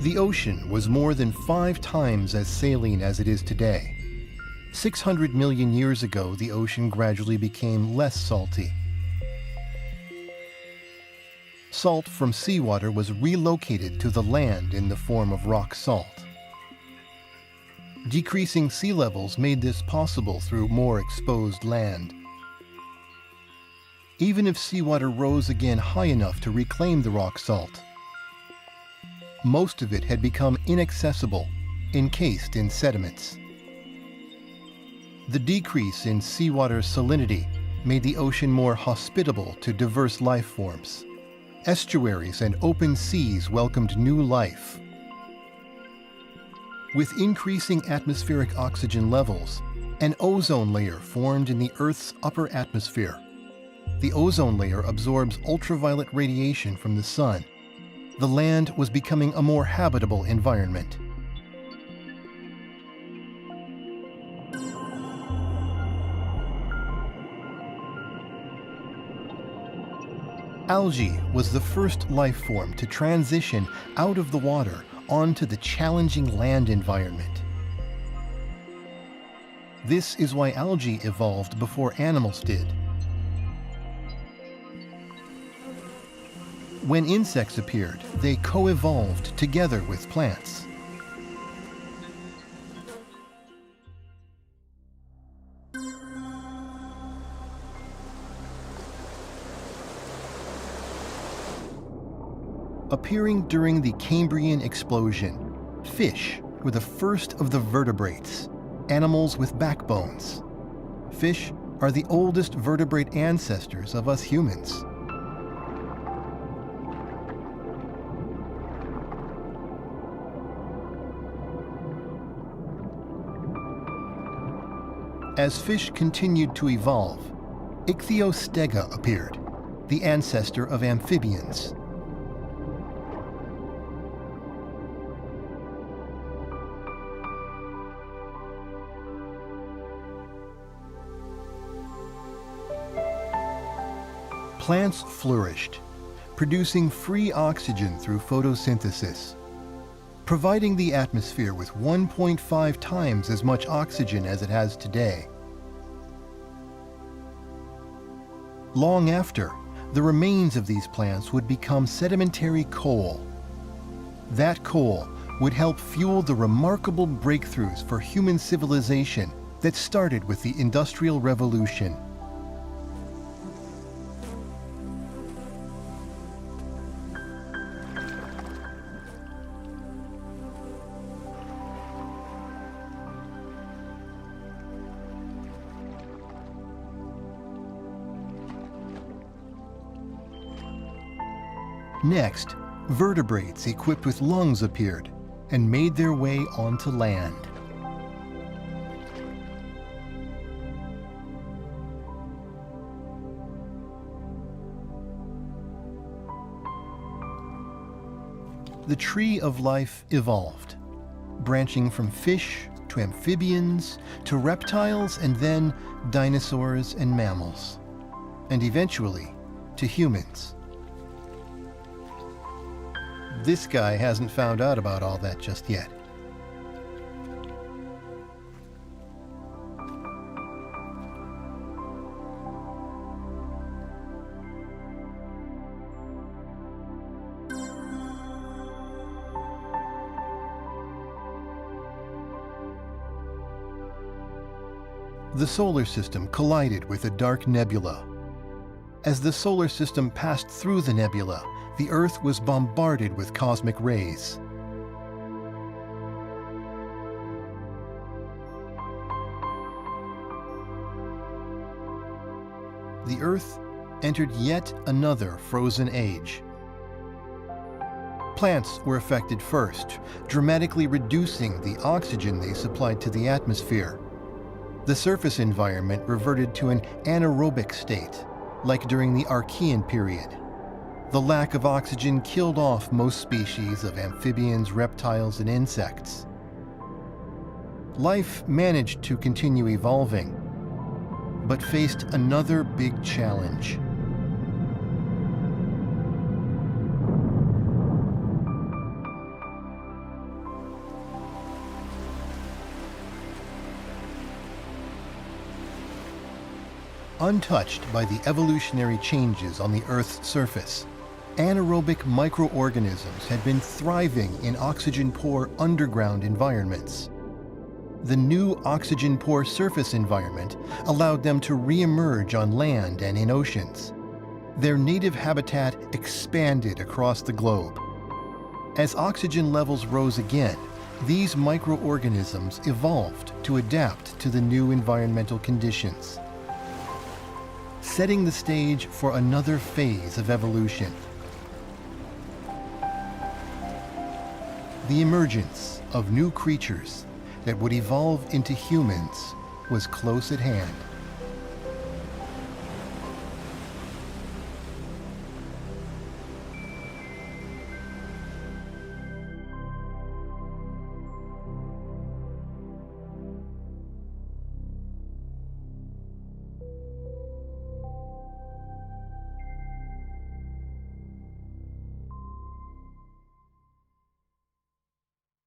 The ocean was more than 5 times as saline as it is today. 600 million years ago, the ocean gradually became less salty. Salt from seawater was relocated to the land in the form of rock salt. Decreasing sea levels made this possible through more exposed land. Even if seawater rose again high enough to reclaim the rock salt, most of it had become inaccessible, encased in sediments. The decrease in seawater salinity made the ocean more hospitable to diverse life forms. Estuaries and open seas welcomed new life. With increasing atmospheric oxygen levels, an ozone layer formed in the Earth's upper atmosphere. The ozone layer absorbs ultraviolet radiation from the sun. The land was becoming a more habitable environment. Algae was the first life form to transition out of the water onto the challenging land environment. This is why algae evolved before animals did. When insects appeared, they co-evolved together with plants. Appearing during the Cambrian explosion, fish were the first of the vertebrates, animals with backbones. Fish are the oldest vertebrate ancestors of us humans. As fish continued to evolve, Ichthyostega appeared, the ancestor of amphibians. Plants flourished, producing free oxygen through photosynthesis, providing the atmosphere with 1.5 times as much oxygen as it has today. Long after, the remains of these plants would become sedimentary coal. That coal would help fuel the remarkable breakthroughs for human civilization that started with the Industrial Revolution. Next, vertebrates equipped with lungs appeared and made their way onto land. The tree of life evolved, branching from fish to amphibians to reptiles and then dinosaurs and mammals, and eventually to humans. This guy hasn't found out about all that just yet. The solar system collided with a dark nebula. As the solar system passed through the nebula, the Earth was bombarded with cosmic rays. The Earth entered yet another frozen age. Plants were affected first, dramatically reducing the oxygen they supplied to the atmosphere. The surface environment reverted to an anaerobic state, like during the Archean period. The lack of oxygen killed off most species of amphibians, reptiles, and insects. Life managed to continue evolving, but faced another big challenge. Untouched by the evolutionary changes on the Earth's surface, anaerobic microorganisms had been thriving in oxygen-poor underground environments. The new oxygen-poor surface environment allowed them to re-emerge on land and in oceans. Their native habitat expanded across the globe. As oxygen levels rose again, these microorganisms evolved to adapt to the new environmental conditions, setting the stage for another phase of evolution. The emergence of new creatures that would evolve into humans was close at hand.